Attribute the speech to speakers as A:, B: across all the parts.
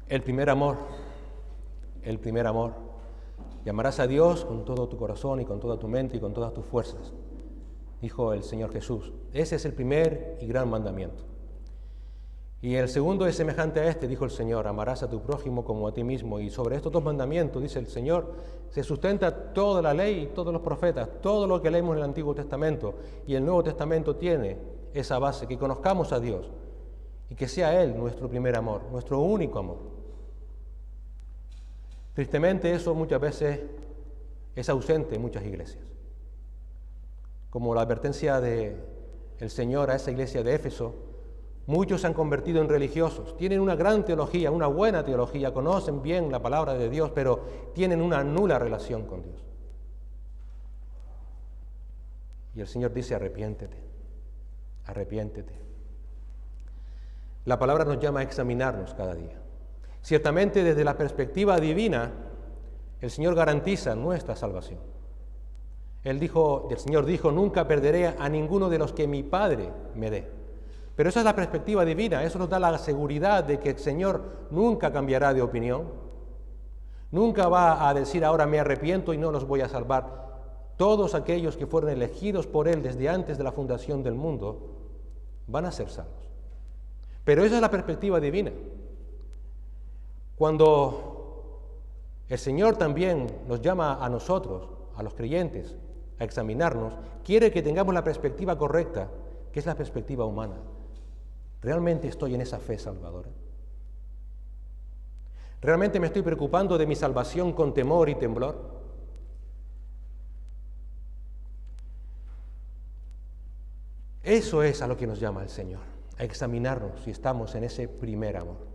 A: El primer amor, el primer amor. Y amarás a Dios con todo tu corazón y con toda tu mente y con todas tus fuerzas, dijo el Señor Jesús. Ese es el primer y gran mandamiento. Y el segundo es semejante a este, dijo el Señor: amarás a tu prójimo como a ti mismo. Y sobre estos dos mandamientos, dice el Señor, se sustenta toda la ley y todos los profetas, todo lo que leemos en el Antiguo Testamento. Y el Nuevo Testamento tiene esa base, que conozcamos a Dios y que sea Él nuestro primer amor, nuestro único amor. Tristemente eso muchas veces es ausente en muchas iglesias. Como la advertencia del Señor a esa iglesia de Éfeso, muchos se han convertido en religiosos, tienen una gran teología, una buena teología, conocen bien la palabra de Dios, pero tienen una nula relación con Dios. Y el Señor dice: arrepiéntete, arrepiéntete. La palabra nos llama a examinarnos cada día. Ciertamente, desde la perspectiva divina, el Señor garantiza nuestra salvación. El Señor dijo: nunca perderé a ninguno de los que mi Padre me dé. Pero esa es la perspectiva divina, eso nos da la seguridad de que el Señor nunca cambiará de opinión, nunca va a decir: ahora me arrepiento y no los voy a salvar. Todos aquellos que fueron elegidos por Él desde antes de la fundación del mundo van a ser salvos. Pero esa es la perspectiva divina. Cuando el Señor también nos llama a nosotros, a los creyentes, a examinarnos, quiere que tengamos la perspectiva correcta, que es la perspectiva humana. ¿Realmente estoy en esa fe salvadora? ¿Realmente me estoy preocupando de mi salvación con temor y temblor? Eso es a lo que nos llama el Señor, a examinarnos si estamos en ese primer amor.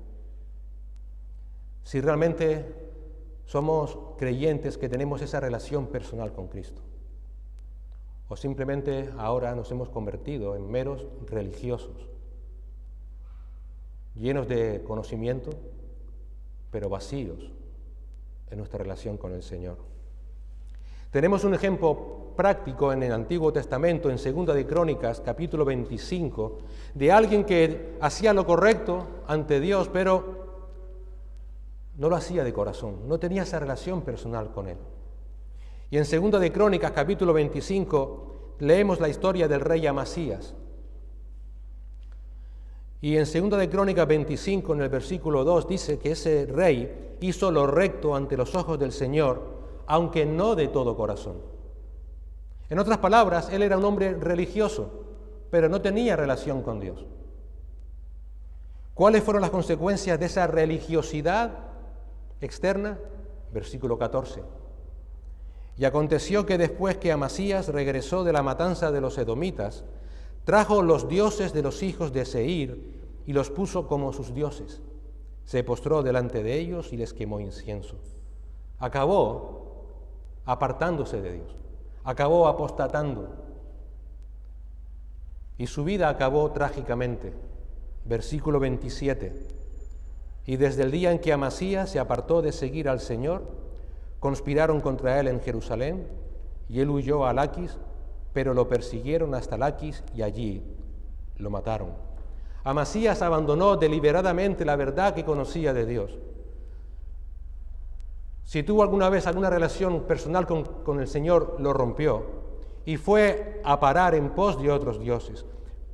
A: Si realmente somos creyentes que tenemos esa relación personal con Cristo. O simplemente ahora nos hemos convertido en meros religiosos, llenos de conocimiento, pero vacíos en nuestra relación con el Señor. Tenemos un ejemplo práctico en el Antiguo Testamento, en 2 de Crónicas, capítulo 25, de alguien que hacía lo correcto ante Dios, pero no lo hacía de corazón, no tenía esa relación personal con Él. Y en 2 de Crónicas, capítulo 25, leemos la historia del rey Amasías. Y en 2 de Crónicas 25, en el versículo 2, dice que ese rey hizo lo recto ante los ojos del Señor, aunque no de todo corazón. En otras palabras, él era un hombre religioso, pero no tenía relación con Dios. ¿Cuáles fueron las consecuencias de esa religiosidad externa? Versículo 14. Y aconteció que después que Amasías regresó de la matanza de los edomitas, trajo los dioses de los hijos de Seir y los puso como sus dioses. Se postró delante de ellos y les quemó incienso. Acabó apartándose de Dios, acabó apostatando. Y su vida acabó trágicamente. Versículo 27. Y desde el día en que Amasías se apartó de seguir al Señor, conspiraron contra él en Jerusalén, y él huyó a Laquis, pero lo persiguieron hasta Laquis y allí lo mataron. Amasías abandonó deliberadamente la verdad que conocía de Dios. Si tuvo alguna vez alguna relación personal con el Señor, lo rompió y fue a parar en pos de otros dioses.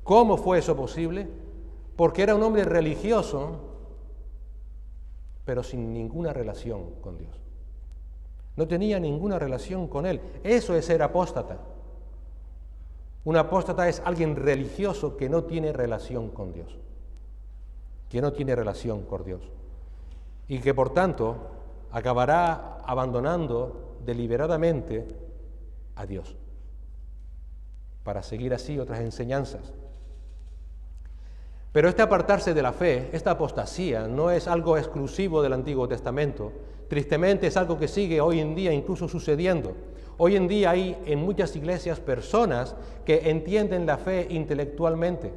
A: ¿Cómo fue eso posible? Porque era un hombre religioso, pero sin ninguna relación con Dios. No tenía ninguna relación con Él. Eso es ser apóstata. Un apóstata es alguien religioso que no tiene relación con Dios. Que no tiene relación con Dios. Y que por tanto acabará abandonando deliberadamente a Dios para seguir así otras enseñanzas. Pero este apartarse de la fe, esta apostasía, no es algo exclusivo del Antiguo Testamento. Tristemente es algo que sigue hoy en día incluso sucediendo. Hoy en día hay en muchas iglesias personas que entienden la fe intelectualmente.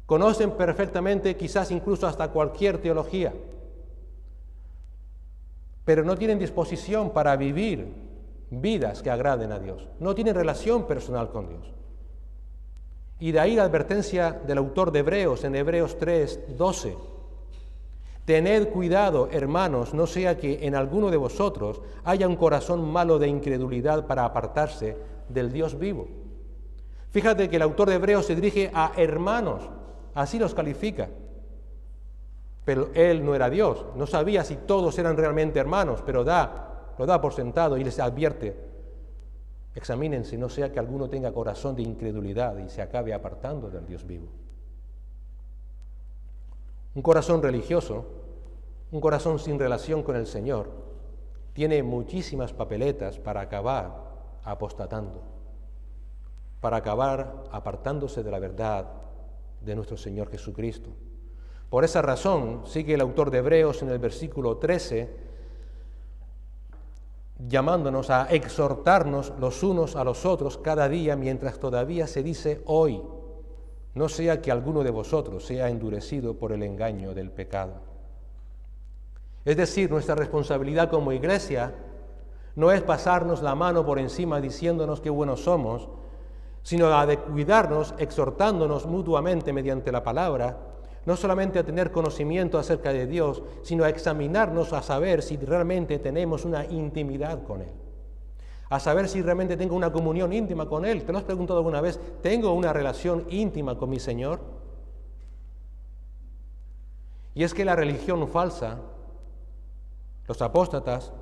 A: Conocen perfectamente, quizás incluso hasta cualquier teología, pero no tienen disposición para vivir vidas que agraden a Dios. No tienen relación personal con Dios. Y de ahí la advertencia del autor de Hebreos en Hebreos 3:12. Tened cuidado, hermanos, no sea que en alguno de vosotros haya un corazón malo de incredulidad para apartarse del Dios vivo. Fíjate que el autor de Hebreos se dirige a hermanos, así los califica. Pero él no era Dios, no sabía si todos eran realmente hermanos, pero lo da por sentado y les advierte: examínense, no sea que alguno tenga corazón de incredulidad y se acabe apartando del Dios vivo. Un corazón religioso, un corazón sin relación con el Señor, tiene muchísimas papeletas para acabar apostatando, para acabar apartándose de la verdad de nuestro Señor Jesucristo. Por esa razón, sigue el autor de Hebreos en el versículo 13, llamándonos a exhortarnos los unos a los otros cada día, mientras todavía se dice hoy, no sea que alguno de vosotros sea endurecido por el engaño del pecado. Es decir, nuestra responsabilidad como iglesia no es pasarnos la mano por encima diciéndonos qué buenos somos, sino a de cuidarnos, exhortándonos mutuamente mediante la palabra, no solamente a tener conocimiento acerca de Dios, sino a examinarnos a saber si realmente tenemos una intimidad con Él, a saber si realmente tengo una comunión íntima con Él. ¿Te lo has preguntado alguna vez? ¿Tengo una relación íntima con mi Señor? Y es que la religión falsa, los apóstatas,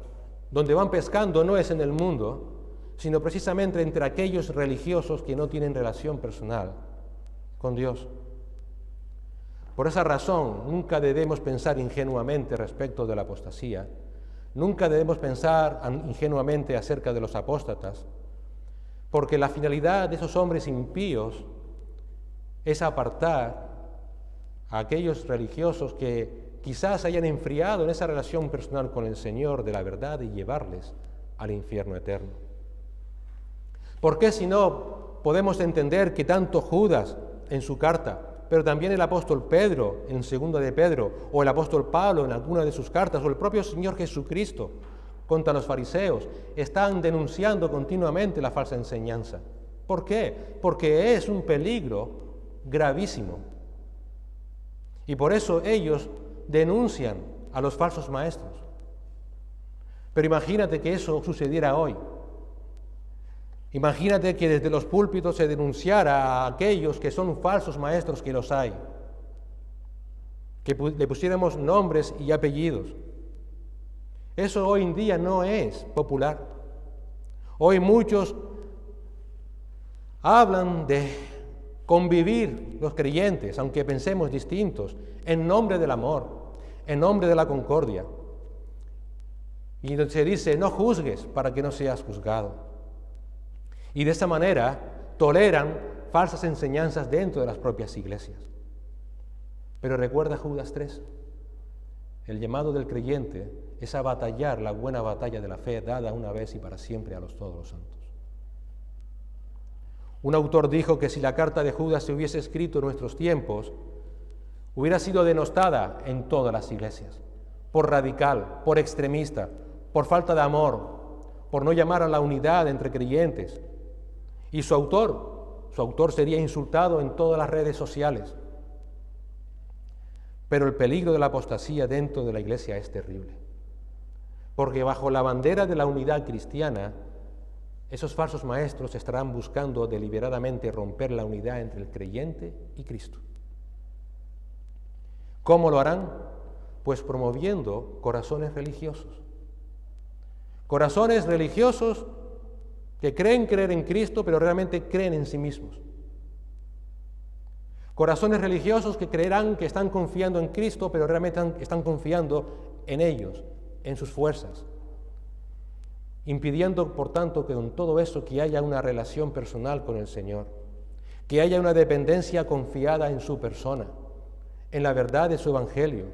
A: donde van pescando no es en el mundo, sino precisamente entre aquellos religiosos que no tienen relación personal con Dios. Por esa razón, nunca debemos pensar ingenuamente respecto de la apostasía, nunca debemos pensar ingenuamente acerca de los apóstatas, porque la finalidad de esos hombres impíos es apartar a aquellos religiosos que quizás hayan enfriado en esa relación personal con el Señor de la verdad y llevarles al infierno eterno. ¿Por qué si no podemos entender que tanto Judas en su carta, pero también el apóstol Pedro en 2 de Pedro, o el apóstol Pablo en alguna de sus cartas, o el propio Señor Jesucristo contra los fariseos, están denunciando continuamente la falsa enseñanza? ¿Por qué? Porque es un peligro gravísimo. Y por eso ellos denuncian a los falsos maestros. Pero imagínate que eso sucediera hoy. Imagínate que desde los púlpitos se denunciara a aquellos que son falsos maestros, que los hay, que le pusiéramos nombres y apellidos. Eso hoy en día no es popular. Hoy muchos hablan de convivir los creyentes, aunque pensemos distintos, en nombre del amor, en nombre de la concordia. Y se dice: no juzgues para que no seas juzgado. Y de esa manera toleran falsas enseñanzas dentro de las propias iglesias. Pero recuerda Judas 3, el llamado del creyente es a batallar la buena batalla de la fe dada una vez y para siempre a todos los santos. Un autor dijo que si la carta de Judas se hubiese escrito en nuestros tiempos, hubiera sido denostada en todas las iglesias, por radical, por extremista, por falta de amor, por no llamar a la unidad entre creyentes. Y su autor sería insultado en todas las redes sociales. Pero el peligro de la apostasía dentro de la iglesia es terrible, porque bajo la bandera de la unidad cristiana, esos falsos maestros estarán buscando deliberadamente romper la unidad entre el creyente y Cristo. ¿Cómo lo harán? Pues promoviendo corazones religiosos. Corazones religiosos que creen creer en Cristo, pero realmente creen en sí mismos. Corazones religiosos que creerán que están confiando en Cristo, pero realmente están confiando en ellos, en sus fuerzas, impidiendo, por tanto, que con todo eso que haya una relación personal con el Señor, que haya una dependencia confiada en su persona, en la verdad de su Evangelio,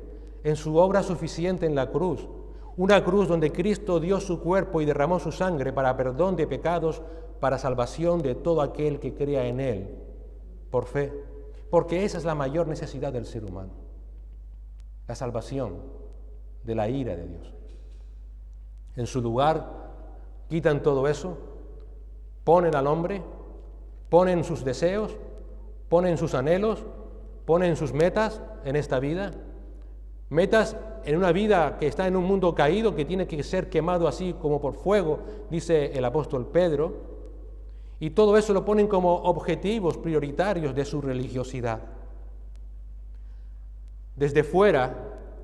A: en su obra suficiente en la cruz, una cruz donde Cristo dio su cuerpo y derramó su sangre para perdón de pecados, para salvación de todo aquel que crea en Él, por fe, porque esa es la mayor necesidad del ser humano, la salvación de la ira de Dios. En su lugar, quitan todo eso, ponen al hombre, ponen sus deseos, ponen sus anhelos, ponen sus metas en esta vida, metas en una vida que está en un mundo caído, que tiene que ser quemado así como por fuego, dice el apóstol Pedro, y todo eso lo ponen como objetivos prioritarios de su religiosidad. Desde fuera,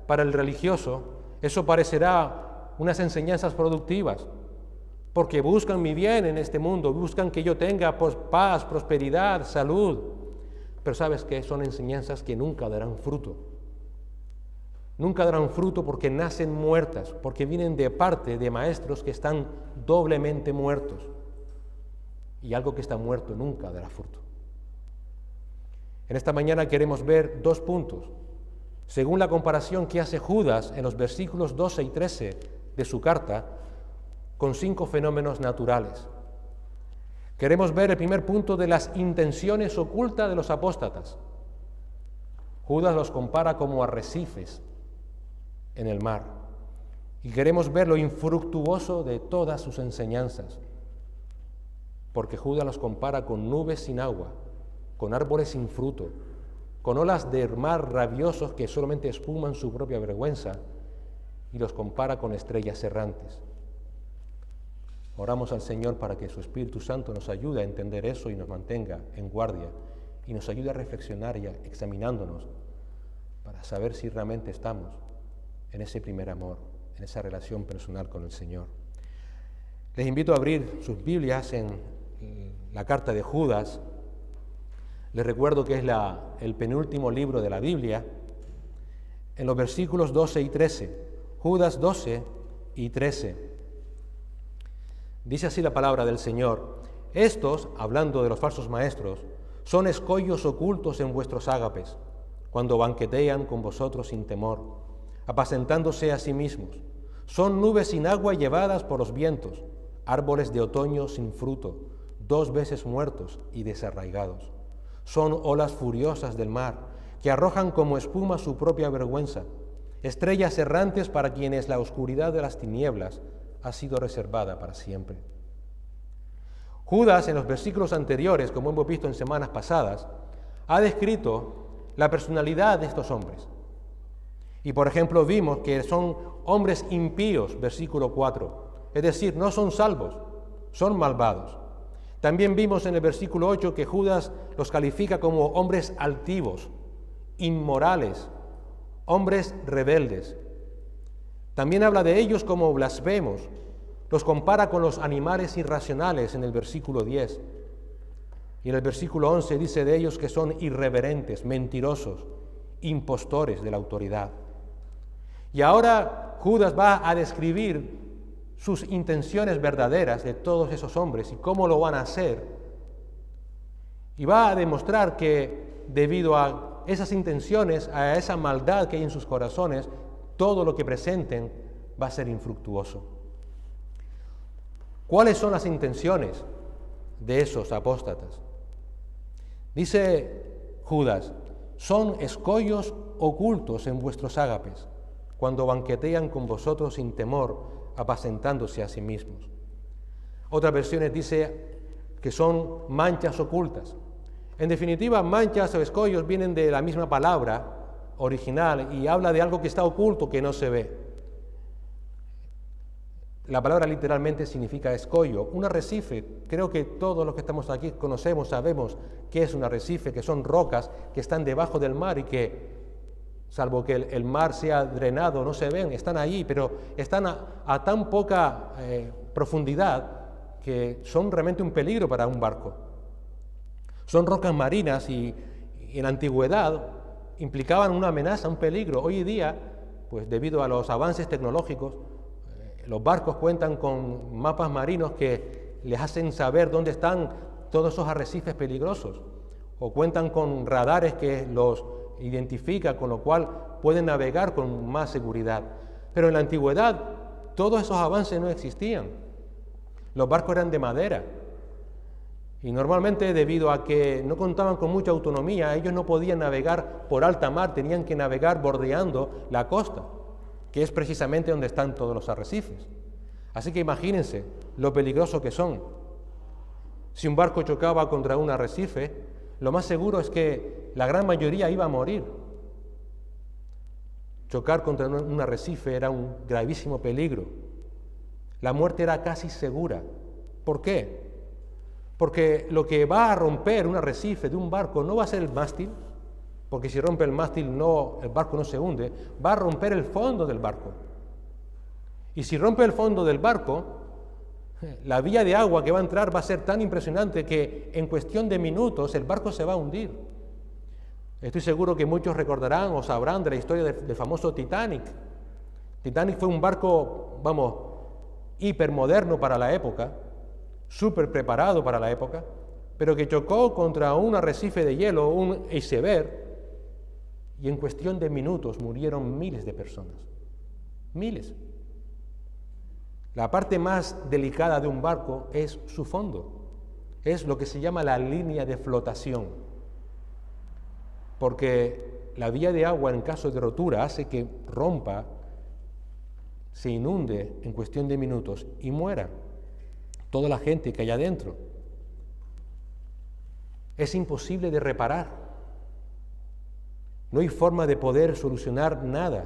A: para el religioso, eso parecerá unas enseñanzas productivas, porque buscan mi bien en este mundo, buscan que yo tenga paz, prosperidad, salud, pero sabes que son enseñanzas que nunca darán fruto. Nunca darán fruto porque nacen muertas, porque vienen de parte de maestros que están doblemente muertos. Y algo que está muerto nunca dará fruto. En esta mañana queremos ver 2 puntos. Según la comparación que hace Judas en los versículos 12 y 13 de su carta, con 5 fenómenos naturales. Queremos ver el primer punto de las intenciones ocultas de los apóstatas. Judas los compara como arrecifes en el mar. Y queremos ver lo infructuoso de todas sus enseñanzas, porque Judas los compara con nubes sin agua, con árboles sin fruto, con olas de mar rabiosos que solamente espuman su propia vergüenza, y los compara con estrellas errantes. Oramos al Señor para que su Espíritu Santo nos ayude a entender eso y nos mantenga en guardia, y nos ayude a reflexionar y a examinándonos para saber si realmente estamos en ese primer amor, en esa relación personal con el Señor. Les invito a abrir sus Biblias en la carta de Judas. Les recuerdo que es el penúltimo libro de la Biblia, en los versículos 12 y 13. Judas 12 y 13. Dice así la palabra del Señor: estos, hablando de los falsos maestros, son escollos ocultos en vuestros ágapes, cuando banquetean con vosotros sin temor, apacentándose a sí mismos. Son nubes sin agua llevadas por los vientos, árboles de otoño sin fruto, 2 veces muertos y desarraigados. Son olas furiosas del mar, que arrojan como espuma su propia vergüenza, estrellas errantes para quienes la oscuridad de las tinieblas ha sido reservada para siempre. Judas, en los versículos anteriores, como hemos visto en semanas pasadas, ha descrito la personalidad de estos hombres. Y por ejemplo vimos que son hombres impíos, versículo 4, es decir, no son salvos, son malvados. También vimos en el versículo 8 que Judas los califica como hombres altivos, inmorales, hombres rebeldes. También habla de ellos como blasfemos, los compara con los animales irracionales en el versículo 10. Y en el versículo 11 dice de ellos que son irreverentes, mentirosos, impostores de la autoridad. Y ahora Judas va a describir sus intenciones verdaderas de todos esos hombres y cómo lo van a hacer. Y va a demostrar que debido a esas intenciones, a esa maldad que hay en sus corazones, todo lo que presenten va a ser infructuoso. ¿Cuáles son las intenciones de esos apóstatas? Dice Judas: son escollos ocultos en vuestros ágapes, cuando banquetean con vosotros sin temor, apacentándose a sí mismos. Otras versiones dice que son manchas ocultas. En definitiva, manchas o escollos vienen de la misma palabra original y habla de algo que está oculto, que no se ve. La palabra literalmente significa escollo. Un arrecife, creo que todos los que estamos aquí conocemos, sabemos qué es un arrecife, que son rocas que están debajo del mar y que, salvo que el mar sea drenado, no se ven, están allí, pero están a tan poca profundidad que son realmente un peligro para un barco. Son rocas marinas y en la antigüedad implicaban una amenaza, un peligro. Hoy en día, pues debido a los avances tecnológicos, los barcos cuentan con mapas marinos que les hacen saber dónde están todos esos arrecifes peligrosos, o cuentan con radares que los identifica, con lo cual pueden navegar con más seguridad. Pero en la antigüedad todos esos avances no existían. Los barcos eran de madera y normalmente, debido a que no contaban con mucha autonomía, ellos no podían navegar por alta mar, tenían que navegar bordeando la costa, que es precisamente donde están todos los arrecifes. Así que imagínense lo peligroso que son. Si un barco chocaba contra un arrecife, lo más seguro es que la gran mayoría iba a morir. Chocar contra un arrecife era un gravísimo peligro. La muerte era casi segura. ¿Por qué? Porque lo que va a romper un arrecife de un barco no va a ser el mástil, porque si rompe el mástil el barco no se hunde, va a romper el fondo del barco. Y si rompe el fondo del barco, la vía de agua que va a entrar va a ser tan impresionante que en cuestión de minutos el barco se va a hundir. Estoy seguro que muchos recordarán o sabrán de la historia del famoso Titanic. Titanic fue un barco, hipermoderno para la época, súper preparado para la época, pero que chocó contra un arrecife de hielo, un iceberg, y en cuestión de minutos murieron miles de personas. Miles. La parte más delicada de un barco es su fondo, es lo que se llama la línea de flotación, porque la vía de agua en caso de rotura hace que rompa, se inunde en cuestión de minutos y muera toda la gente que hay adentro. Es imposible de reparar. No hay forma de poder solucionar nada.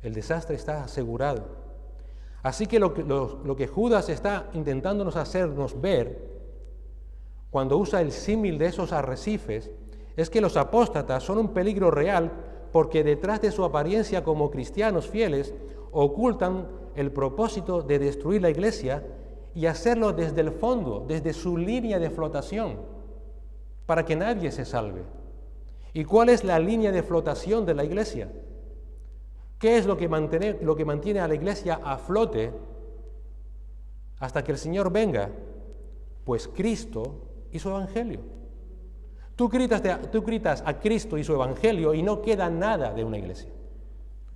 A: El desastre está asegurado. Así que lo que Judas está intentándonos hacernos ver, cuando usa el símil de esos arrecifes, es que los apóstatas son un peligro real porque detrás de su apariencia como cristianos fieles ocultan el propósito de destruir la iglesia y hacerlo desde el fondo, desde su línea de flotación, para que nadie se salve. ¿Y cuál es la línea de flotación de la iglesia? ¿Qué es lo que mantiene a la iglesia a flote hasta que el Señor venga? Pues Cristo y su Evangelio. Tú gritas a Cristo y su Evangelio y no queda nada de una iglesia.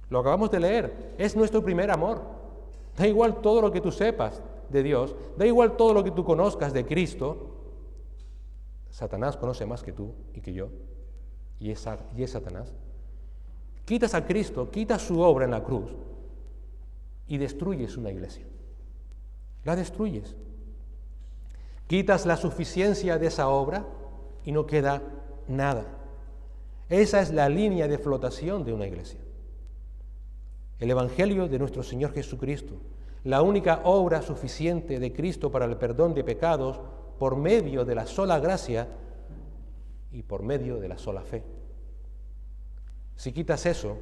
A: Lo acabamos de leer, es nuestro primer amor. Da igual todo lo que tú sepas de Dios, da igual todo lo que tú conozcas de Cristo. Satanás conoce más que tú y que yo, y es Satanás. Quitas a Cristo, quitas su obra en la cruz y destruyes una iglesia. La destruyes. Quitas la suficiencia de esa obra y no queda nada. Esa es la línea de flotación de una iglesia. El Evangelio de nuestro Señor Jesucristo, la única obra suficiente de Cristo para el perdón de pecados por medio de la sola gracia y por medio de la sola fe. Si quitas eso,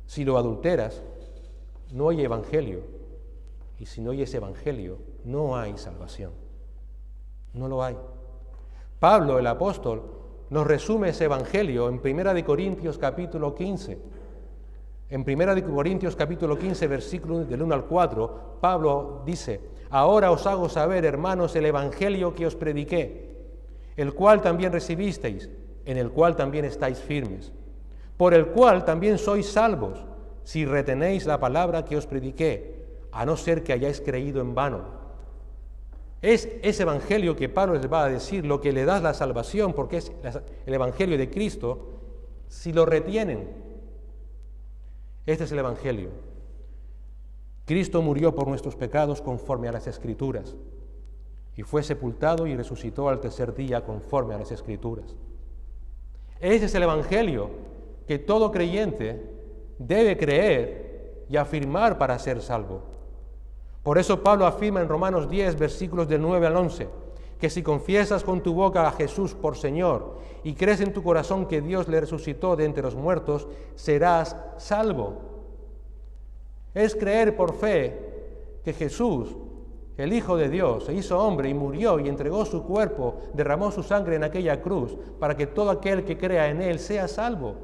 A: si lo adulteras, no hay Evangelio. Y si no hay ese Evangelio, no hay salvación. No lo hay. Pablo, el apóstol, nos resume ese Evangelio en 1 Corintios capítulo 15. En 1 Corintios capítulo 15, versículos del 1 al 4, Pablo dice: ahora os hago saber, hermanos, el Evangelio que os prediqué, el cual también recibisteis, en el cual también estáis firmes, por el cual también sois salvos, si retenéis la palabra que os prediqué, a no ser que hayáis creído en vano. Es ese Evangelio que Pablo les va a decir lo que le da la salvación, porque es el Evangelio de Cristo, si lo retienen. Este es el Evangelio. Cristo murió por nuestros pecados conforme a las Escrituras, y fue sepultado y resucitó al tercer día conforme a las Escrituras. Ese es el Evangelio que todo creyente debe creer y afirmar para ser salvo. Por eso Pablo afirma en Romanos 10, versículos del 9 al 11, que si confiesas con tu boca a Jesús por Señor y crees en tu corazón que Dios le resucitó de entre los muertos, serás salvo. Es creer por fe que Jesús, el Hijo de Dios, se hizo hombre y murió y entregó su cuerpo, derramó su sangre en aquella cruz para que todo aquel que crea en Él sea salvo.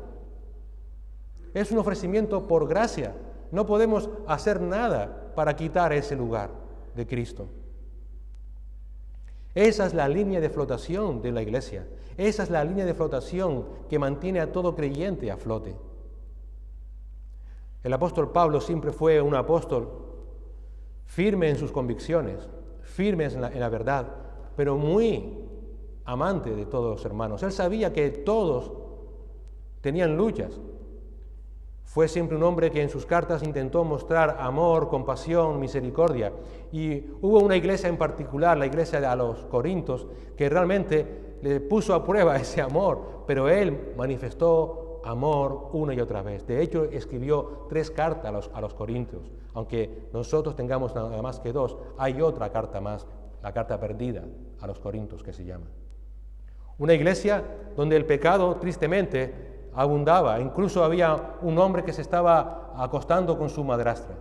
A: Es un ofrecimiento por gracia. No podemos hacer nada para quitar ese lugar de Cristo. Esa es la línea de flotación de la iglesia. Esa es la línea de flotación que mantiene a todo creyente a flote. El apóstol Pablo siempre fue un apóstol firme en sus convicciones, firme en la verdad, pero muy amante de todos los hermanos. Él sabía que todos tenían luchas. Fue siempre un hombre que en sus cartas intentó mostrar amor, compasión, misericordia. Y hubo una iglesia en particular, la iglesia de los Corintios, que realmente le puso a prueba ese amor, pero él manifestó amor una y otra vez. De hecho, escribió 3 cartas a los Corintios. Aunque nosotros tengamos nada más que 2, hay otra carta más, la carta perdida a los Corintios que se llama. Una iglesia donde el pecado, tristemente, abundaba. Incluso había un hombre que se estaba acostando con su madrastra.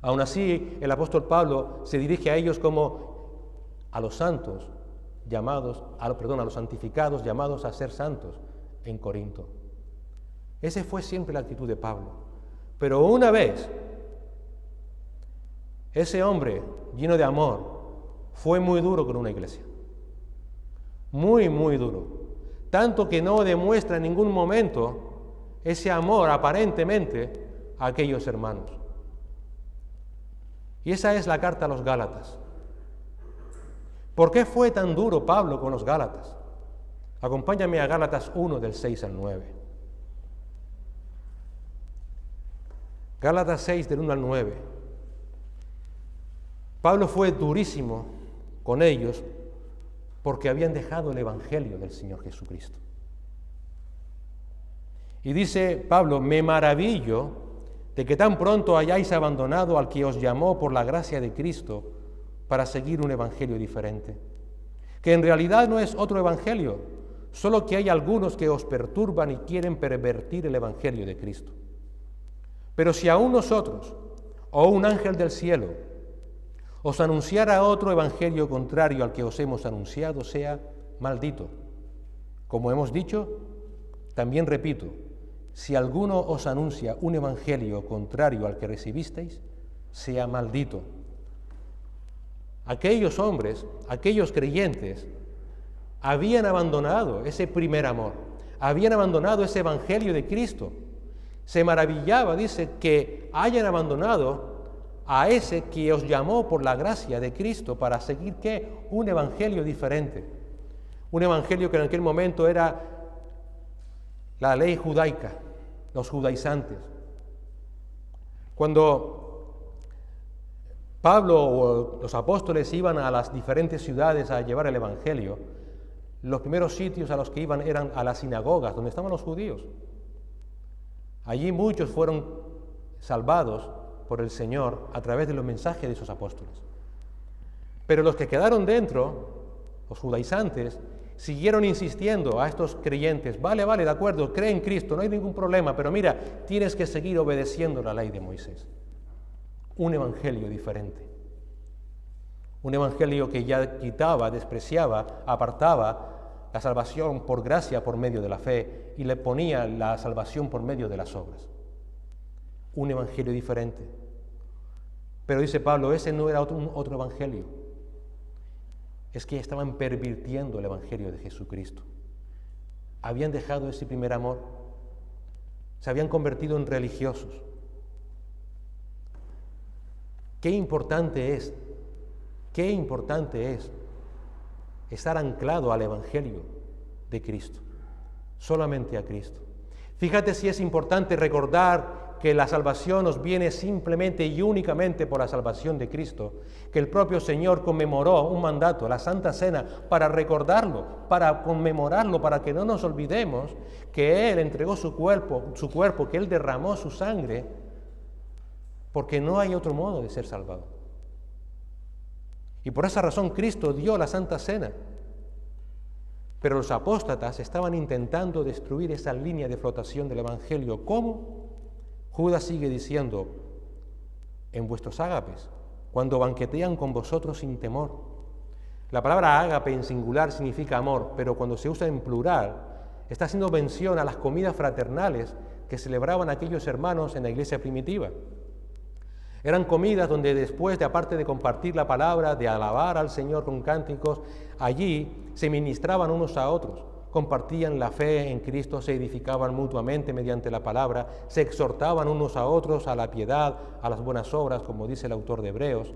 A: Aún así, el apóstol Pablo se dirige a ellos como a los santos a los santificados llamados a ser santos en Corinto. Esa fue siempre la actitud de Pablo. Pero una vez, ese hombre lleno de amor fue muy duro con una iglesia. Muy, muy duro. Tanto que no demuestra en ningún momento ese amor aparentemente a aquellos hermanos. Y esa es la carta a los Gálatas. ¿Por qué fue tan duro Pablo con los Gálatas? Acompáñame a Gálatas 1, del 6 al 9. Gálatas 6, del 1 al 9. Pablo fue durísimo con ellos porque habían dejado el Evangelio del Señor Jesucristo. Y dice Pablo: me maravillo de que tan pronto hayáis abandonado al que os llamó por la gracia de Cristo para seguir un evangelio diferente, que en realidad no es otro evangelio, solo que hay algunos que os perturban y quieren pervertir el evangelio de Cristo. Pero si aún nosotros, o un ángel del cielo, os anunciara otro evangelio contrario al que os hemos anunciado, sea maldito. Como hemos dicho, también repito, si alguno os anuncia un evangelio contrario al que recibisteis, sea maldito. Aquellos hombres, aquellos creyentes, habían abandonado ese primer amor, habían abandonado ese evangelio de Cristo. Se maravillaba, dice, que hayan abandonado a ese que os llamó por la gracia de Cristo para seguir, ¿qué? Un evangelio diferente. Un evangelio que en aquel momento era la ley judaica, los judaizantes. Cuando Pablo o los apóstoles iban a las diferentes ciudades a llevar el evangelio, los primeros sitios a los que iban eran a las sinagogas, donde estaban los judíos. Allí muchos fueron salvados por el Señor a través de los mensajes de esos apóstoles. Pero los que quedaron dentro, los judaizantes, siguieron insistiendo a estos creyentes: vale, de acuerdo, cree en Cristo, no hay ningún problema, pero mira, tienes que seguir obedeciendo la ley de Moisés. Un evangelio diferente. Un evangelio que ya quitaba, despreciaba, apartaba la salvación por gracia por medio de la fe y le ponía la salvación por medio de las obras. Un evangelio diferente. Pero dice Pablo, ese no era otro evangelio. Es que estaban pervirtiendo el evangelio de Jesucristo. Habían dejado ese primer amor. Se habían convertido en religiosos. Qué importante es estar anclado al evangelio de Cristo, solamente a Cristo. Fíjate si es importante recordar que la salvación nos viene simplemente y únicamente por la salvación de Cristo, que el propio Señor conmemoró un mandato, la Santa Cena, para recordarlo, para conmemorarlo, para que no nos olvidemos que Él entregó su cuerpo, que Él derramó su sangre, porque no hay otro modo de ser salvado. Y por esa razón Cristo dio la Santa Cena. Pero los apóstatas estaban intentando destruir esa línea de flotación del Evangelio. ¿Cómo? Judas sigue diciendo: en vuestros ágapes, cuando banquetean con vosotros sin temor. La palabra ágape en singular significa amor, pero cuando se usa en plural, está haciendo mención a las comidas fraternales que celebraban aquellos hermanos en la iglesia primitiva. Eran comidas donde después de, aparte de compartir la palabra, de alabar al Señor con cánticos, allí se ministraban unos a otros, compartían la fe en Cristo, se edificaban mutuamente mediante la palabra, se exhortaban unos a otros a la piedad, a las buenas obras, como dice el autor de Hebreos.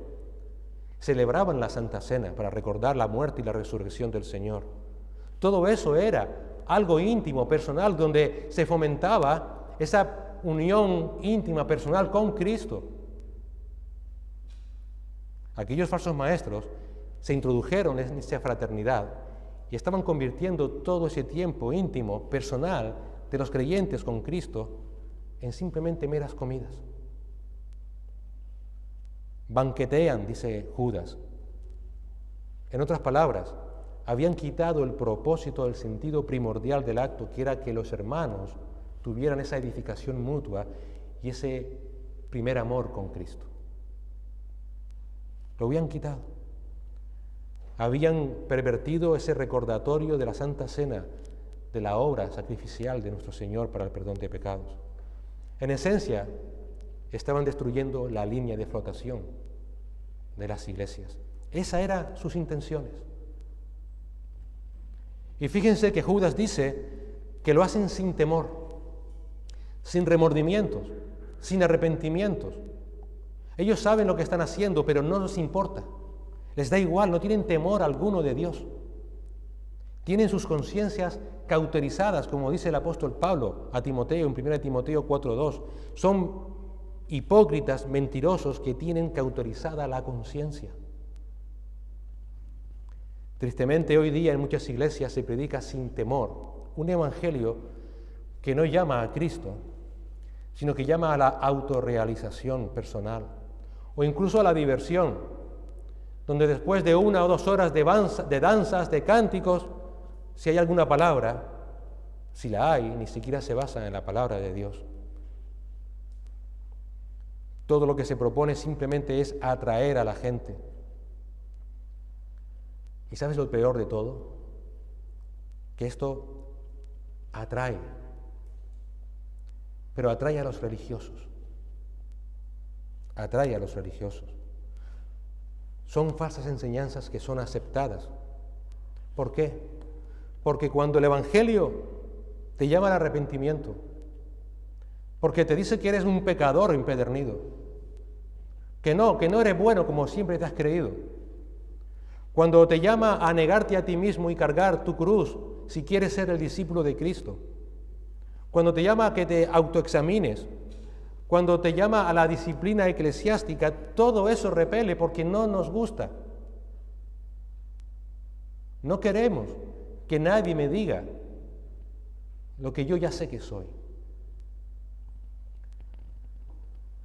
A: Celebraban la Santa Cena para recordar la muerte y la resurrección del Señor. Todo eso era algo íntimo, personal, donde se fomentaba esa unión íntima, personal con Cristo. Aquellos falsos maestros se introdujeron en esa fraternidad y estaban convirtiendo todo ese tiempo íntimo, personal, de los creyentes con Cristo en simplemente meras comidas. Banquetean, dice Judas. En otras palabras, habían quitado el propósito, el sentido primordial del acto, que era que los hermanos tuvieran esa edificación mutua y ese primer amor con Cristo. Lo habían quitado. Habían pervertido ese recordatorio de la Santa Cena, de la obra sacrificial de nuestro Señor para el perdón de pecados. En esencia, estaban destruyendo la línea de flotación de las iglesias. Esas eran sus intenciones. Y fíjense que Judas dice que lo hacen sin temor, sin remordimientos, sin arrepentimientos. Ellos saben lo que están haciendo, pero no les importa. Les da igual, no tienen temor alguno de Dios. Tienen sus conciencias cauterizadas, como dice el apóstol Pablo a Timoteo en 1 Timoteo 4:2. Son hipócritas, mentirosos, que tienen cauterizada la conciencia. Tristemente, hoy día en muchas iglesias se predica sin temor un evangelio que no llama a Cristo, sino que llama a la autorrealización personal o incluso a la diversión, donde después de 1 o 2 horas de danzas, de cánticos, si hay alguna palabra, si la hay, ni siquiera se basa en la palabra de Dios. Todo lo que se propone simplemente es atraer a la gente. ¿Y sabes lo peor de todo? Que esto atrae, pero atrae a los religiosos. Atrae a los religiosos. Son falsas enseñanzas que son aceptadas. ¿Por qué? Porque cuando el Evangelio te llama al arrepentimiento, porque te dice que eres un pecador empedernido, que no eres bueno como siempre te has creído, cuando te llama a negarte a ti mismo y cargar tu cruz si quieres ser el discípulo de Cristo, cuando te llama a que te autoexamines, cuando te llama a la disciplina eclesiástica, todo eso repele porque no nos gusta. No queremos que nadie me diga lo que yo ya sé que soy.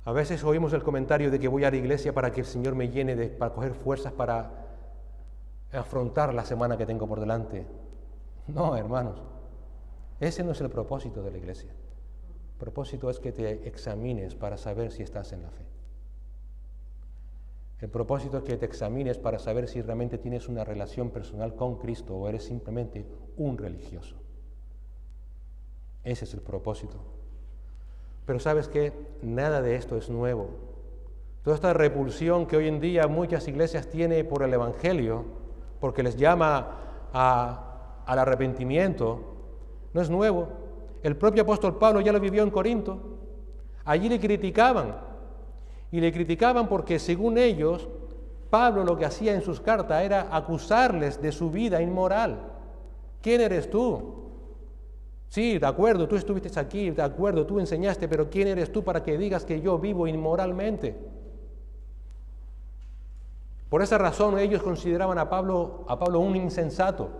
A: A veces oímos el comentario de que voy a la iglesia para que el Señor me llene para coger fuerzas para afrontar la semana que tengo por delante. No, hermanos, ese no es el propósito de la iglesia. El propósito es que te examines para saber si estás en la fe. El propósito es que te examines para saber si realmente tienes una relación personal con Cristo o eres simplemente un religioso. Ese es el propósito. Pero ¿sabes qué? Nada de esto es nuevo. Toda esta repulsión que hoy en día muchas iglesias tienen por el Evangelio, porque les llama al arrepentimiento, no es nuevo. El propio apóstol Pablo ya lo vivió en Corinto. Allí le criticaban. Y le criticaban porque, según ellos, Pablo lo que hacía en sus cartas era acusarles de su vida inmoral. ¿Quién eres tú? Sí, de acuerdo, tú estuviste aquí, de acuerdo, tú enseñaste, pero ¿quién eres tú para que digas que yo vivo inmoralmente? Por esa razón ellos consideraban a Pablo un insensato,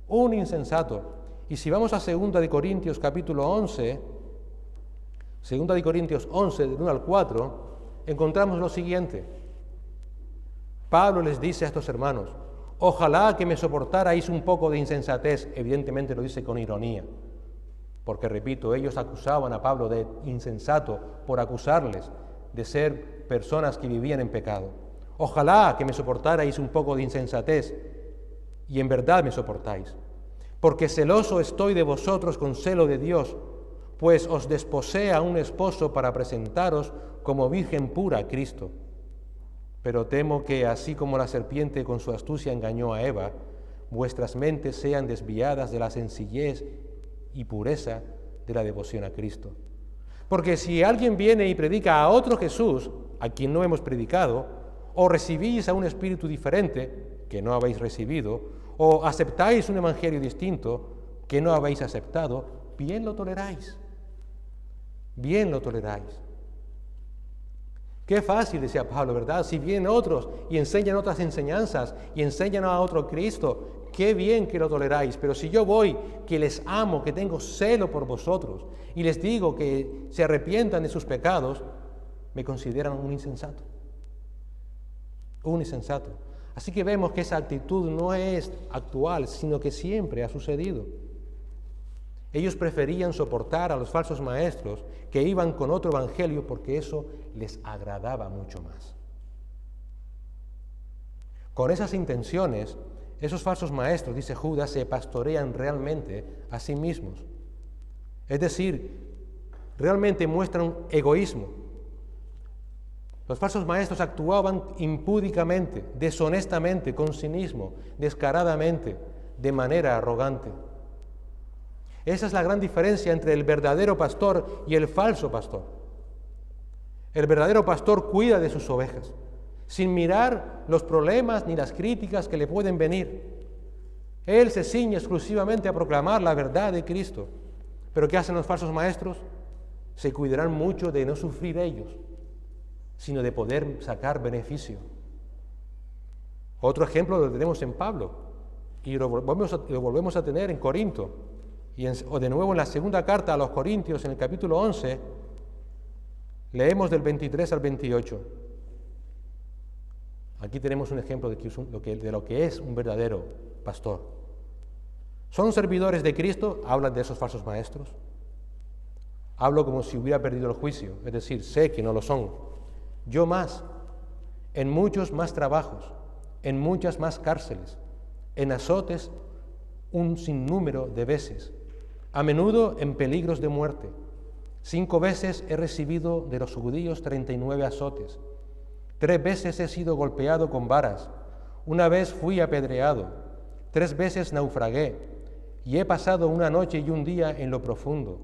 A: un insensato. Y si vamos a 2 de Corintios capítulo 11, 2 de Corintios 11, del 1 al 4, encontramos lo siguiente. Pablo les dice a estos hermanos: ojalá que me soportarais un poco de insensatez. Evidentemente lo dice con ironía, porque repito, ellos acusaban a Pablo de insensato por acusarles de ser personas que vivían en pecado. Ojalá que me soportarais un poco de insensatez, y en verdad me soportáis, porque celoso estoy de vosotros con celo de Dios, pues os desposé a un esposo para presentaros como virgen pura a Cristo. Pero temo que, así como la serpiente con su astucia engañó a Eva, vuestras mentes sean desviadas de la sencillez y pureza de la devoción a Cristo. Porque si alguien viene y predica a otro Jesús, a quien no hemos predicado, o recibís a un espíritu diferente, que no habéis recibido, o aceptáis un evangelio distinto, que no habéis aceptado, bien lo toleráis. Bien lo toleráis. Qué fácil, decía Pablo, ¿verdad? Si vienen otros y enseñan otras enseñanzas y enseñan a otro Cristo, qué bien que lo toleráis, pero si yo voy, que les amo, que tengo celo por vosotros, y les digo que se arrepientan de sus pecados, me consideran un insensato. Un insensato. Así que vemos que esa actitud no es actual, sino que siempre ha sucedido. Ellos preferían soportar a los falsos maestros que iban con otro evangelio porque eso les agradaba mucho más. Con esas intenciones, esos falsos maestros, dice Judas, se pastorean realmente a sí mismos. Es decir, realmente muestran egoísmo. Los falsos maestros actuaban impúdicamente, deshonestamente, con cinismo, descaradamente, de manera arrogante. Esa es la gran diferencia entre el verdadero pastor y el falso pastor. El verdadero pastor cuida de sus ovejas, sin mirar los problemas ni las críticas que le pueden venir. Él se ciñe exclusivamente a proclamar la verdad de Cristo. ¿Pero qué hacen los falsos maestros? Se cuidarán mucho de no sufrir ellos, sino de poder sacar beneficio. Otro ejemplo lo tenemos en Pablo, y lo volvemos a tener en Corinto. O de nuevo en la segunda carta a los Corintios, en el capítulo 11, leemos del 23 al 28. Aquí tenemos un ejemplo de lo que es un verdadero pastor. ¿Son servidores de Cristo? Hablan de esos falsos maestros. Hablo como si hubiera perdido el juicio, es decir, sé que no lo son. Yo más, en muchos más trabajos, en muchas más cárceles, en azotes un sinnúmero de veces, a menudo en peligros de muerte. 5 veces he recibido de los judíos 39 azotes. 3 veces he sido golpeado con varas. 1 vez fui apedreado. 3 veces naufragué. Y he pasado una noche y un día en lo profundo.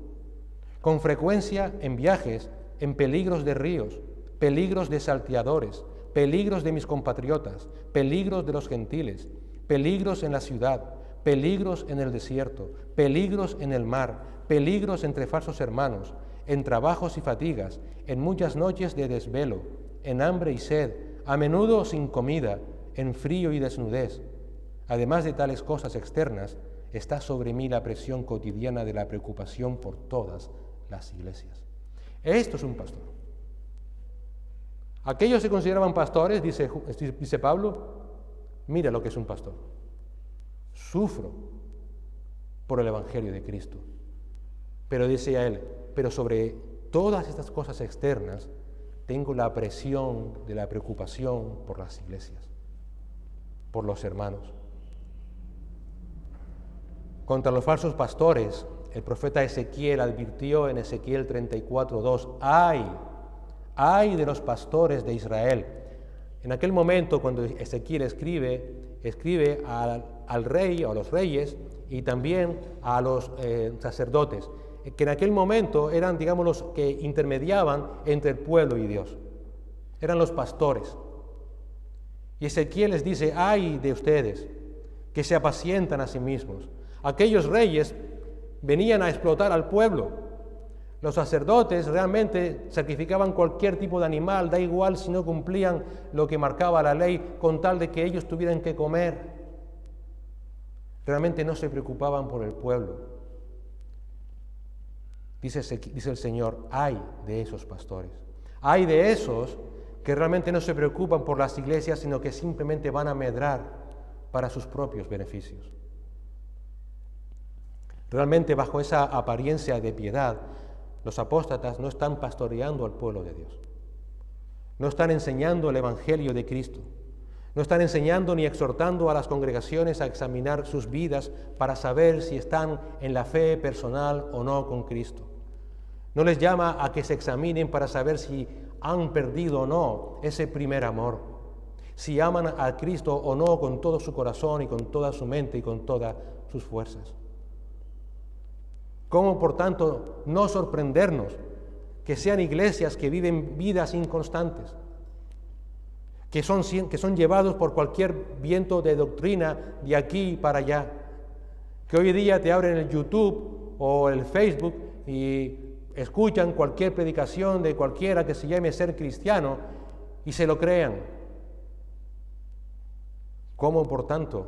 A: Con frecuencia en viajes, en peligros de ríos, peligros de salteadores, peligros de mis compatriotas, peligros de los gentiles, peligros en la ciudad, peligros en el desierto, peligros en el mar, peligros entre falsos hermanos, en trabajos y fatigas, en muchas noches de desvelo, en hambre y sed, a menudo sin comida, en frío y desnudez. Además de tales cosas externas, está sobre mí la presión cotidiana de la preocupación por todas las iglesias. Esto es un pastor. Aquellos se consideraban pastores, dice Pablo, mira lo que es un pastor. Sufro por el Evangelio de Cristo. Pero dice a él, pero sobre todas estas cosas externas, tengo la presión de la preocupación por las iglesias, por los hermanos. Contra los falsos pastores, el profeta Ezequiel advirtió en Ezequiel 34:2, ¡ay de los pastores de Israel! En aquel momento, cuando Ezequiel escribe al rey o a los reyes y también a los sacerdotes, que en aquel momento eran, digamos, los que intermediaban entre el pueblo y Dios. Eran los pastores. Y Ezequiel les dice, ¡ay de ustedes, que se apacientan a sí mismos! Aquellos reyes venían a explotar al pueblo. Los sacerdotes realmente sacrificaban cualquier tipo de animal, da igual si no cumplían lo que marcaba la ley, con tal de que ellos tuvieran que comer. Realmente no se preocupaban por el pueblo. Dice el Señor, ay de esos pastores. Ay de esos que realmente no se preocupan por las iglesias, sino que simplemente van a medrar para sus propios beneficios. Realmente bajo esa apariencia de piedad, los apóstatas no están pastoreando al pueblo de Dios. No están enseñando el Evangelio de Cristo. No están enseñando ni exhortando a las congregaciones a examinar sus vidas para saber si están en la fe personal o no con Cristo. No les llama a que se examinen para saber si han perdido o no ese primer amor, si aman a Cristo o no con todo su corazón y con toda su mente y con todas sus fuerzas. ¿Cómo, por tanto, no sorprendernos que sean iglesias que viven vidas inconstantes, que son llevados por cualquier viento de doctrina de aquí para allá, que hoy día te abren el YouTube o el Facebook y escuchan cualquier predicación de cualquiera que se llame ser cristiano y se lo crean? ¿Cómo, por tanto,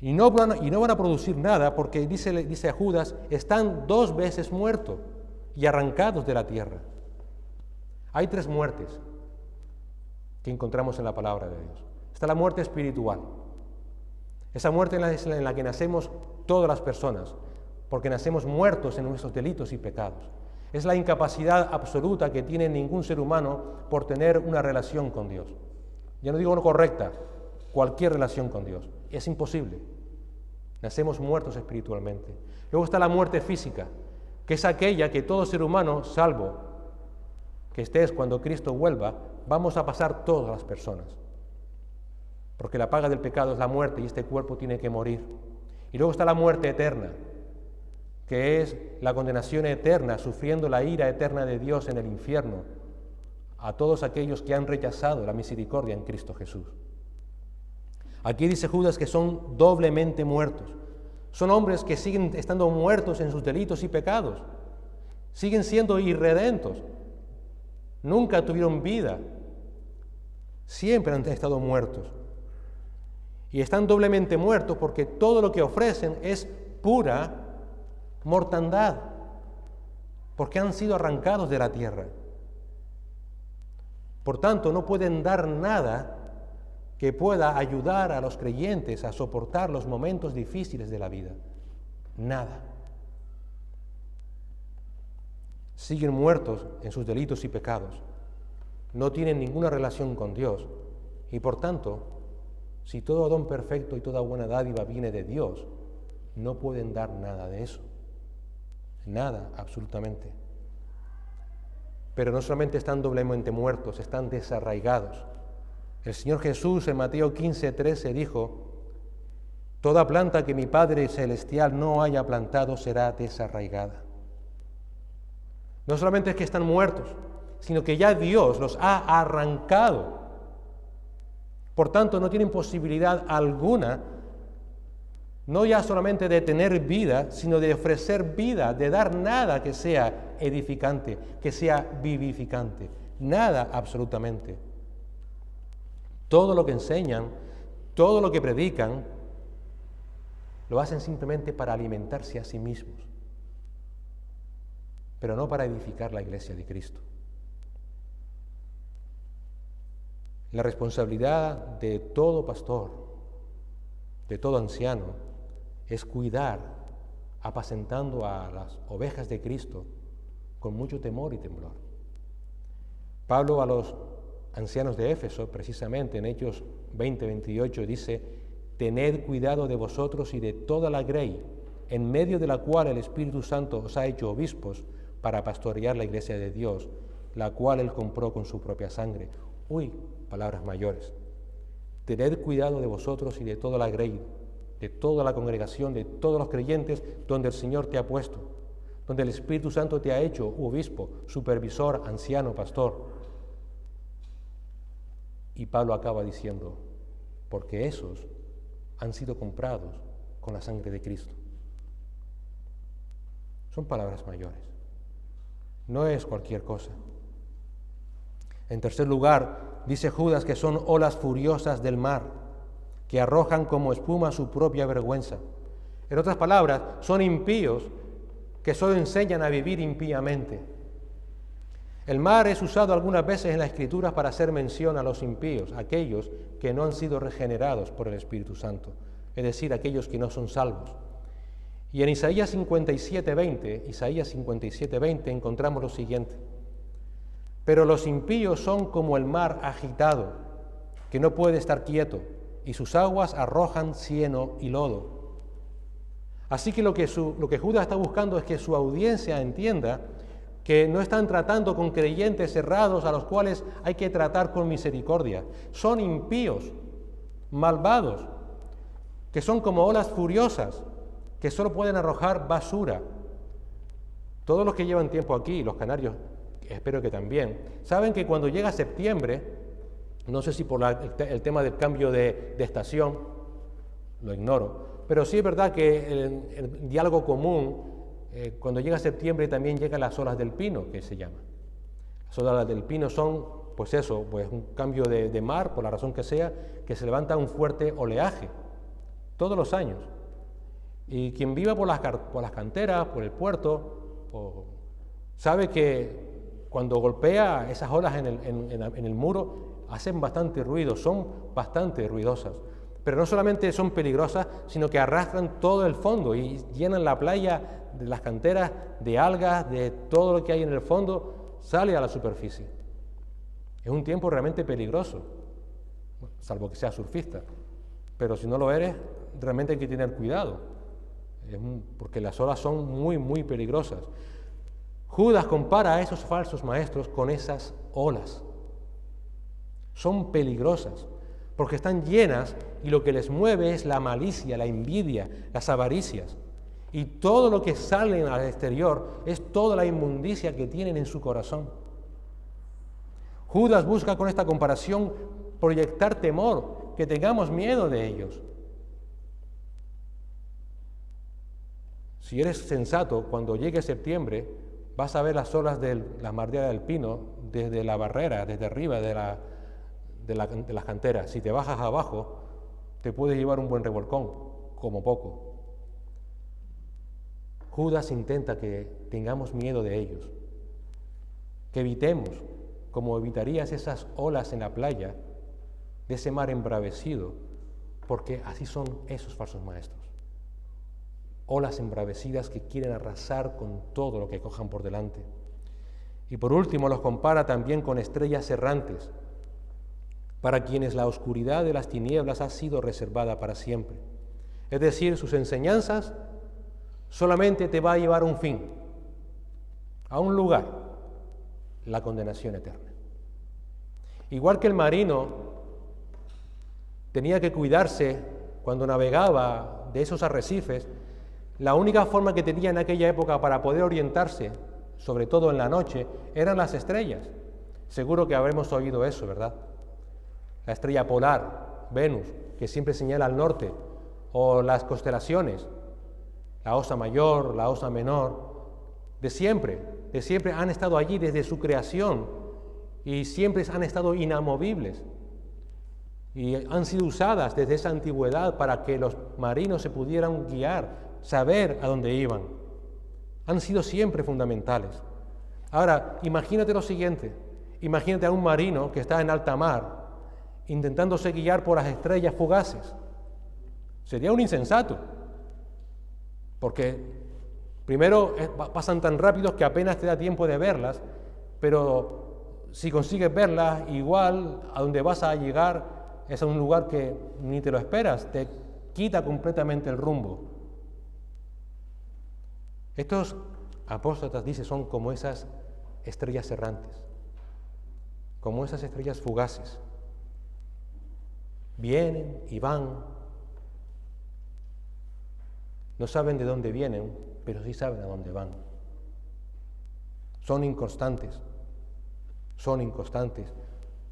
A: Y no van a producir nada porque dice a Judas, están 2 veces muertos y arrancados de la tierra. Hay 3 muertes que encontramos en la palabra de Dios. Está la muerte espiritual. Esa muerte en la que nacemos todas las personas, porque nacemos muertos en nuestros delitos y pecados. Es la incapacidad absoluta que tiene ningún ser humano por tener una relación con Dios. Ya no digo no correcta, cualquier relación con Dios. Es imposible. Nacemos muertos espiritualmente. Luego está la muerte física, que es aquella que todo ser humano, salvo que estés cuando Cristo vuelva, vamos a pasar todas las personas. Porque la paga del pecado es la muerte y este cuerpo tiene que morir. Y luego está la muerte eterna, que es la condenación eterna, sufriendo la ira eterna de Dios en el infierno, a todos aquellos que han rechazado la misericordia en Cristo Jesús. Aquí dice Judas que son doblemente muertos. Son hombres que siguen estando muertos en sus delitos y pecados. Siguen siendo irredentos. Nunca tuvieron vida. Siempre han estado muertos. Y están doblemente muertos porque todo lo que ofrecen es pura mortandad, porque han sido arrancados de la tierra. Por tanto, no pueden dar nada que pueda ayudar a los creyentes a soportar los momentos difíciles de la vida. Nada. Siguen muertos en sus delitos y pecados. No tienen ninguna relación con Dios. Y por tanto, si todo don perfecto y toda buena dádiva viene de Dios, no pueden dar nada de eso. Nada, absolutamente. Pero no solamente están doblemente muertos, están desarraigados. El Señor Jesús en Mateo 15:13 dijo, toda planta que mi Padre Celestial no haya plantado será desarraigada. No solamente es que están muertos, sino que ya Dios los ha arrancado. Por tanto, no tienen posibilidad alguna, no ya solamente de tener vida, sino de ofrecer vida, de dar nada que sea edificante, que sea vivificante. Nada absolutamente. Todo lo que enseñan, todo lo que predican, lo hacen simplemente para alimentarse a sí mismos, pero no para edificar la iglesia de Cristo. La responsabilidad de todo pastor, de todo anciano, es cuidar, apacentando a las ovejas de Cristo con mucho temor y temblor. Pablo a los ancianos de Éfeso, precisamente en Hechos 20:28, dice, tened cuidado de vosotros y de toda la grey, en medio de la cual el Espíritu Santo os ha hecho obispos para pastorear la iglesia de Dios, la cual él compró con su propia sangre. Uy, palabras mayores. Tened cuidado de vosotros y de toda la grey, de toda la congregación, de todos los creyentes, donde el Señor te ha puesto, donde el Espíritu Santo te ha hecho obispo, supervisor, anciano, pastor. Y Pablo acaba diciendo, porque esos han sido comprados con la sangre de Cristo. Son palabras mayores. No es cualquier cosa. En tercer lugar, dice Judas que son olas furiosas del mar, que arrojan como espuma su propia vergüenza. En otras palabras, son impíos que solo enseñan a vivir impíamente. El mar es usado algunas veces en la Escritura para hacer mención a los impíos, aquellos que no han sido regenerados por el Espíritu Santo, es decir, aquellos que no son salvos. Y en Isaías 57:20 encontramos lo siguiente. Pero los impíos son como el mar agitado, que no puede estar quieto, y sus aguas arrojan cieno y lodo. Así que lo que Judas está buscando es que su audiencia entienda que no están tratando con creyentes cerrados a los cuales hay que tratar con misericordia. Son impíos, malvados, que son como olas furiosas, que solo pueden arrojar basura. Todos los que llevan tiempo aquí, los canarios, espero que también, saben que cuando llega septiembre, no sé si por el tema del cambio de estación, lo ignoro, pero sí es verdad que el diálogo común, cuando llega septiembre también llegan las olas del pino, que se llama. Las olas del pino son, pues un cambio de mar, por la razón que sea, que se levanta un fuerte oleaje. todos los años. Y quien viva por las canteras, por el puerto, sabe que cuando golpea esas olas en el muro, hacen bastante ruido, son bastante ruidosas. Pero no solamente son peligrosas, sino que arrastran todo el fondo y llenan la playa de las canteras de algas, de todo lo que hay en el fondo, sale a la superficie. Es un tiempo realmente peligroso, salvo que seas surfista. Pero si no lo eres, realmente hay que tener cuidado, porque las olas son muy, muy peligrosas. Judas compara a esos falsos maestros con esas olas. Son peligrosas, porque están llenas y lo que les mueve es la malicia, la envidia, las avaricias. Y todo lo que sale al exterior es toda la inmundicia que tienen en su corazón. Judas busca con esta comparación proyectar temor, que tengamos miedo de ellos. Si eres sensato, cuando llegue septiembre, vas a ver las olas de la Madeira del Pino desde la barrera, desde arriba de las canteras. Si te bajas abajo, te puedes llevar un buen revolcón, como poco. Judas intenta que tengamos miedo de ellos, que evitemos, como evitarías esas olas en la playa, de ese mar embravecido, porque así son esos falsos maestros. Olas embravecidas que quieren arrasar con todo lo que cojan por delante. Y por último los compara también con estrellas errantes, para quienes la oscuridad de las tinieblas ha sido reservada para siempre. Es decir, sus enseñanzas solamente te va a llevar a un fin, a un lugar, la condenación eterna. Igual que el marino tenía que cuidarse cuando navegaba de esos arrecifes, la única forma que tenía en aquella época para poder orientarse, sobre todo en la noche, eran las estrellas. Seguro que habremos oído eso, ¿verdad? La estrella polar, Venus, que siempre señala al norte, o las constelaciones, la Osa Mayor, la Osa Menor, de siempre han estado allí desde su creación y siempre han estado inamovibles. Y han sido usadas desde esa antigüedad para que los marinos se pudieran guiar, saber a dónde iban. Han sido siempre fundamentales. Ahora, imagínate lo siguiente. Imagínate a un marino que está en alta mar, intentándose guiar por las estrellas fugaces. Sería un insensato, porque primero pasan tan rápidos que apenas te da tiempo de verlas, pero si consigues verlas, igual a donde vas a llegar es a un lugar que ni te lo esperas, te quita completamente el rumbo. Estos apóstatas, dice, son como esas estrellas errantes, como esas estrellas fugaces. Vienen y van, no saben de dónde vienen, pero sí saben a dónde van. Son inconstantes,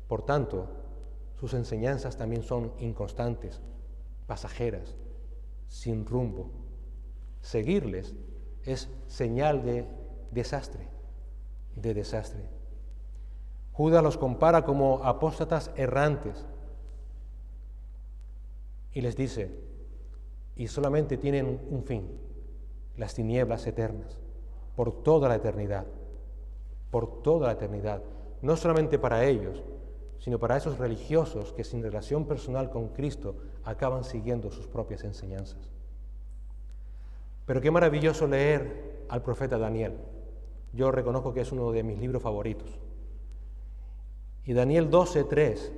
A: por tanto, sus enseñanzas también son inconstantes, pasajeras, sin rumbo. Seguirles es señal de desastre. Judas los compara como apóstatas errantes y les dice, y solamente tienen un fin, las tinieblas eternas, por toda la eternidad, no solamente para ellos, sino para esos religiosos que sin relación personal con Cristo acaban siguiendo sus propias enseñanzas. Pero qué maravilloso leer al profeta Daniel. Yo reconozco que es uno de mis libros favoritos. Y Daniel 12:3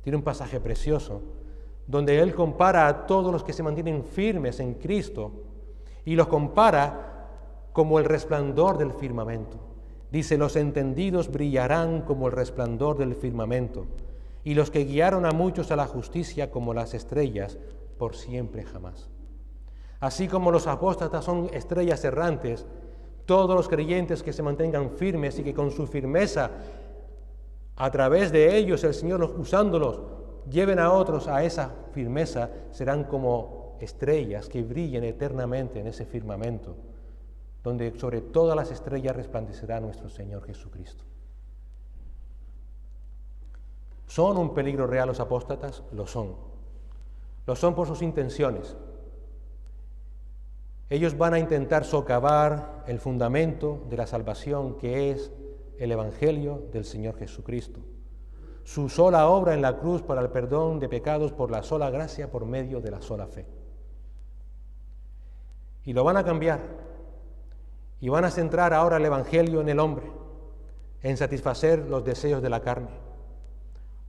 A: tiene un pasaje precioso donde él compara a todos los que se mantienen firmes en Cristo y los compara como el resplandor del firmamento. Dice, los entendidos brillarán como el resplandor del firmamento, y los que guiaron a muchos a la justicia como las estrellas, por siempre jamás. Así como los apóstatas son estrellas errantes, todos los creyentes que se mantengan firmes y que con su firmeza, a través de ellos, el Señor usándolos, lleven a otros a esa firmeza, serán como estrellas que brillen eternamente en ese firmamento, donde sobre todas las estrellas resplandecerá nuestro Señor Jesucristo. ¿Son un peligro real los apóstatas? Lo son. lo son por sus intenciones. Ellos van a intentar socavar el fundamento de la salvación, que es el Evangelio del Señor Jesucristo. Su sola obra en la cruz para el perdón de pecados por la sola gracia, por medio de la sola fe. Y lo van a cambiar. Y van a centrar ahora el Evangelio en el hombre, en satisfacer los deseos de la carne.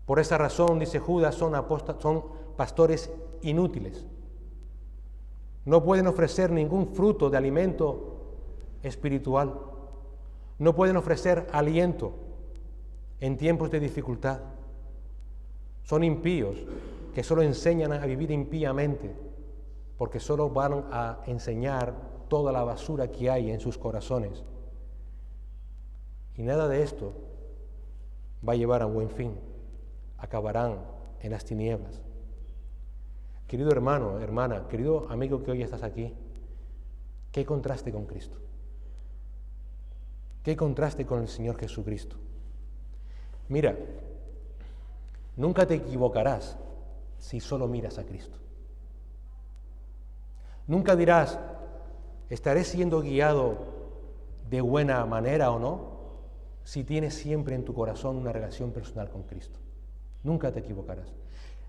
A: Por esa razón, dice Judas, son pastores inútiles. No pueden ofrecer ningún fruto de alimento espiritual. No pueden ofrecer aliento en tiempos de dificultad. Son impíos que solo enseñan a vivir impíamente, porque solo van a enseñar toda la basura que hay en sus corazones. Y nada de esto va a llevar a buen fin. Acabarán en las tinieblas. Querido hermano, hermana, querido amigo que hoy estás aquí, qué contraste con Cristo. Qué contraste con el Señor Jesucristo. Mira, nunca te equivocarás si solo miras a Cristo. Nunca dirás, ¿estaré siendo guiado de buena manera o no? Si tienes siempre en tu corazón una relación personal con Cristo. Nunca te equivocarás.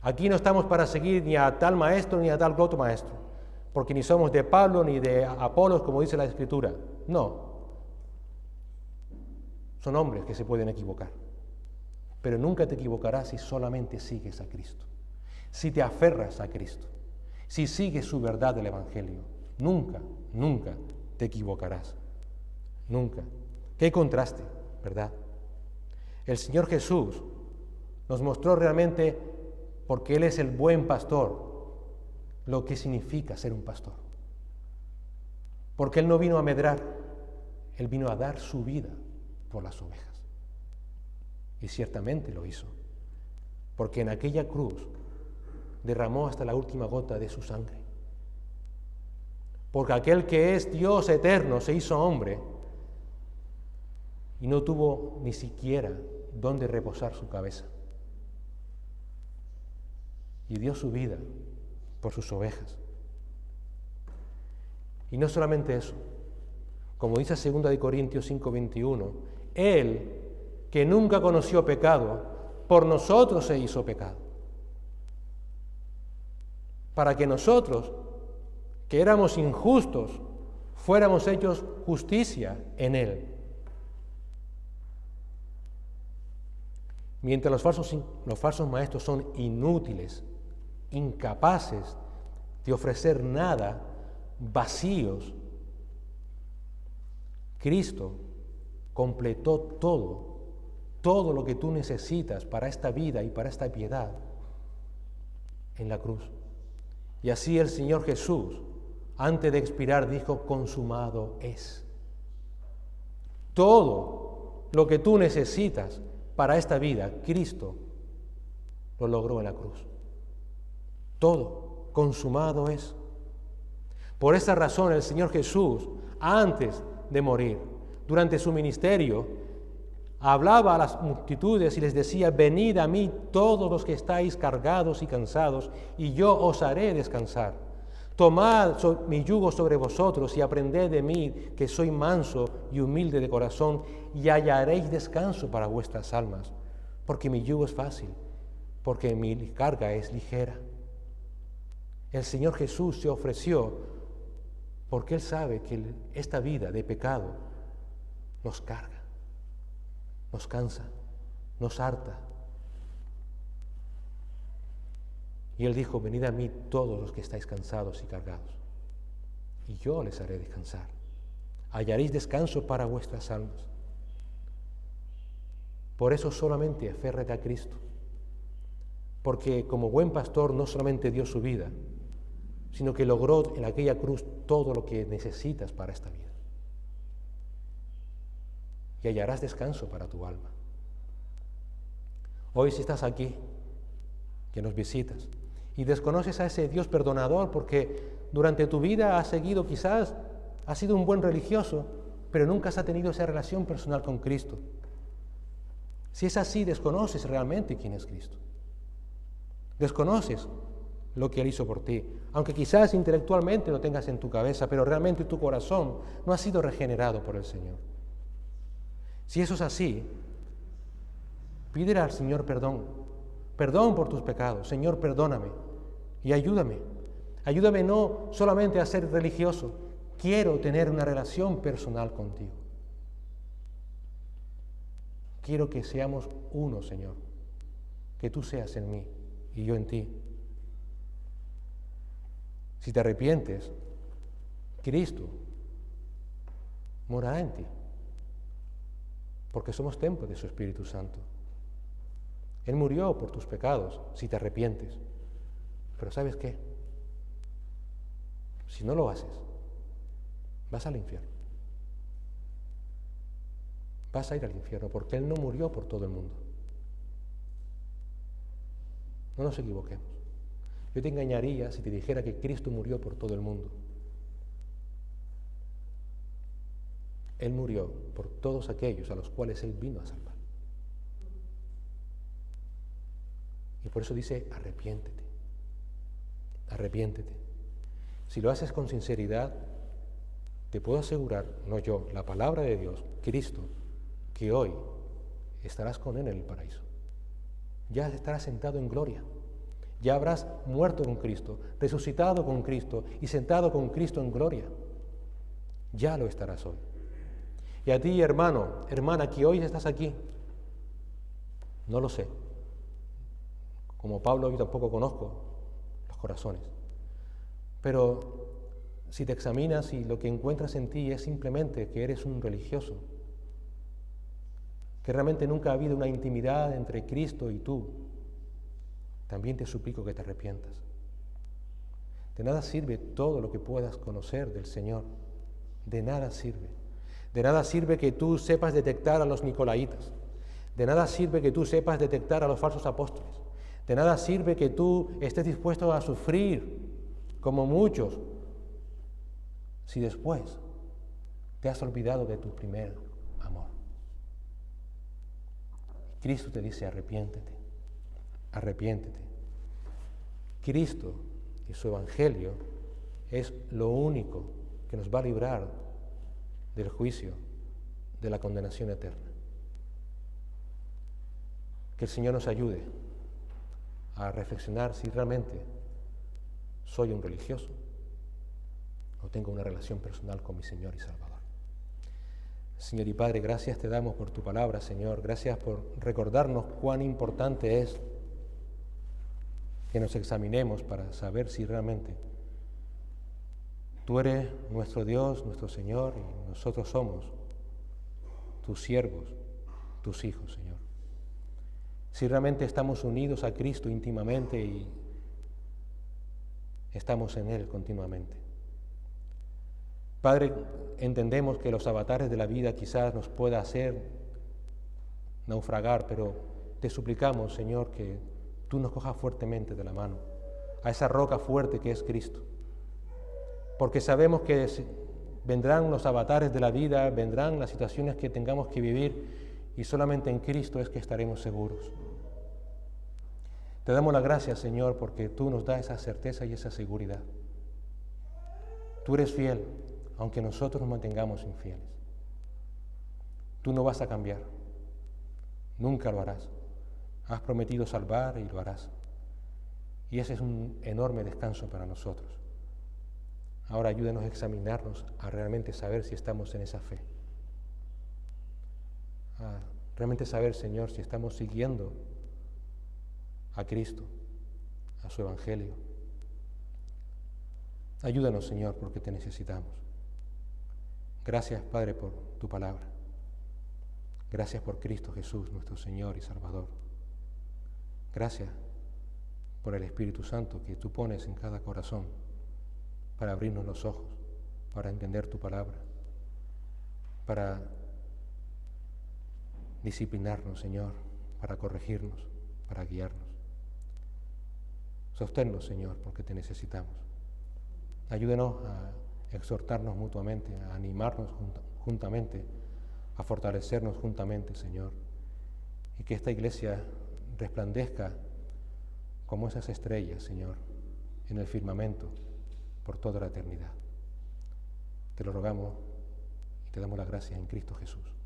A: Aquí no estamos para seguir ni a tal maestro ni a tal otro maestro, porque ni somos de Pablo ni de Apolos, como dice la Escritura. No. Son hombres que se pueden equivocar. Pero nunca te equivocarás si solamente sigues a Cristo. Si te aferras a Cristo. Si sigues su verdad del Evangelio. Nunca, nunca te equivocarás. Nunca. Qué contraste, ¿verdad? El Señor Jesús nos mostró realmente, porque Él es el buen pastor, lo que significa ser un pastor. Porque Él no vino a medrar, Él vino a dar su vida por las ovejas. Y ciertamente lo hizo, porque en aquella cruz derramó hasta la última gota de su sangre. Porque aquel que es Dios eterno se hizo hombre y no tuvo ni siquiera dónde reposar su cabeza. Y dio su vida por sus ovejas. Y no solamente eso, como dice 2 Corintios 5:21, Él, que nunca conoció pecado, por nosotros se hizo pecado. Para que nosotros, que éramos injustos, fuéramos hechos justicia en Él. Mientras los falsos maestros son inútiles, incapaces de ofrecer nada, vacíos, Cristo completó todo lo que tú necesitas para esta vida y para esta piedad en la cruz. Y así el Señor Jesús, antes de expirar, dijo, consumado es. Todo lo que tú necesitas para esta vida, Cristo lo logró en la cruz. Todo consumado es. Por esa razón el Señor Jesús, antes de morir, durante su ministerio, hablaba a las multitudes y les decía, venid a mí todos los que estáis cargados y cansados, y yo os haré descansar. Tomad mi yugo sobre vosotros y aprended de mí, que soy manso y humilde de corazón, y hallaréis descanso para vuestras almas, porque mi yugo es fácil, porque mi carga es ligera. El Señor Jesús se ofreció porque Él sabe que esta vida de pecado nos carga, nos cansa, nos harta. Y Él dijo, venid a mí todos los que estáis cansados y cargados, y yo les haré descansar. Hallaréis descanso para vuestras almas. Por eso solamente aférrate a Cristo, porque como buen pastor no solamente dio su vida, sino que logró en aquella cruz todo lo que necesitas para esta vida. Y hallarás descanso para tu alma. Hoy si estás aquí, que nos visitas, y desconoces a ese Dios perdonador porque durante tu vida has seguido, quizás has sido un buen religioso, pero nunca has tenido esa relación personal con Cristo. Si es así, desconoces realmente quién es Cristo. Desconoces lo que Él hizo por ti. Aunque quizás intelectualmente lo tengas en tu cabeza, pero realmente tu corazón no ha sido regenerado por el Señor. Si eso es así, pídele al Señor perdón. Perdón por tus pecados. Señor, perdóname y ayúdame. Ayúdame no solamente a ser religioso, quiero tener una relación personal contigo. Quiero que seamos uno, Señor. Que tú seas en mí y yo en ti. Si te arrepientes, Cristo morará en ti, porque somos templo de su Espíritu Santo. Él murió por tus pecados si te arrepientes. Pero ¿sabes qué? Si no lo haces, vas al infierno. Vas a ir al infierno porque Él no murió por todo el mundo. No nos equivoquemos. Yo te engañaría si te dijera que Cristo murió por todo el mundo. Él murió por todos aquellos a los cuales Él vino a salvar. Y por eso dice, arrepiéntete. Arrepiéntete. Si lo haces con sinceridad, te puedo asegurar, no yo, la palabra de Dios, Cristo, que hoy estarás con Él en el paraíso. Ya estarás sentado en gloria. Ya habrás muerto con Cristo, resucitado con Cristo y sentado con Cristo en gloria. Ya lo estarás hoy. Y a ti, hermano, hermana, que hoy estás aquí, no lo sé. Como Pablo, yo tampoco conozco los corazones. Pero si te examinas y lo que encuentras en ti es simplemente que eres un religioso, que realmente nunca ha habido una intimidad entre Cristo y tú, también te suplico que te arrepientas. De nada sirve todo lo que puedas conocer del Señor. De nada sirve. De nada sirve que tú sepas detectar a los nicolaitas. De nada sirve que tú sepas detectar a los falsos apóstoles. De nada sirve que tú estés dispuesto a sufrir, como muchos, si después te has olvidado de tu primer amor. Cristo te dice, arrepiéntete, arrepiéntete. Cristo y su Evangelio es lo único que nos va a librar del juicio, de la condenación eterna. Que el Señor nos ayude a reflexionar si realmente soy un religioso o tengo una relación personal con mi Señor y Salvador. Señor y Padre, gracias te damos por tu palabra, Señor. Gracias por recordarnos cuán importante es que nos examinemos para saber si realmente tú eres nuestro Dios, nuestro Señor, y nosotros somos tus siervos, tus hijos, Señor. Si realmente estamos unidos a Cristo íntimamente y estamos en Él continuamente. Padre, entendemos que los avatares de la vida quizás nos pueda hacer naufragar, pero te suplicamos, Señor, que tú nos cojas fuertemente de la mano a esa roca fuerte que es Cristo. Porque sabemos que vendrán los avatares de la vida, vendrán las situaciones que tengamos que vivir y solamente en Cristo es que estaremos seguros. Te damos la gracia, Señor, porque tú nos das esa certeza y esa seguridad. Tú eres fiel, aunque nosotros nos mantengamos infieles. Tú no vas a cambiar, nunca lo harás. Has prometido salvar y lo harás. Y ese es un enorme descanso para nosotros. Ahora ayúdanos a examinarnos, a realmente saber si estamos en esa fe. A realmente saber, Señor, si estamos siguiendo a Cristo, a su Evangelio. Ayúdanos, Señor, porque te necesitamos. Gracias, Padre, por tu palabra. Gracias por Cristo Jesús, nuestro Señor y Salvador. Gracias por el Espíritu Santo que tú pones en cada corazón para abrirnos los ojos, para entender tu palabra, para disciplinarnos, Señor, para corregirnos, para guiarnos. Sosténnos, Señor, porque te necesitamos. Ayúdenos a exhortarnos mutuamente, a animarnos juntamente, a fortalecernos juntamente, Señor, y que esta iglesia resplandezca como esas estrellas, Señor, en el firmamento por toda la eternidad. Te lo rogamos y te damos las gracias en Cristo Jesús.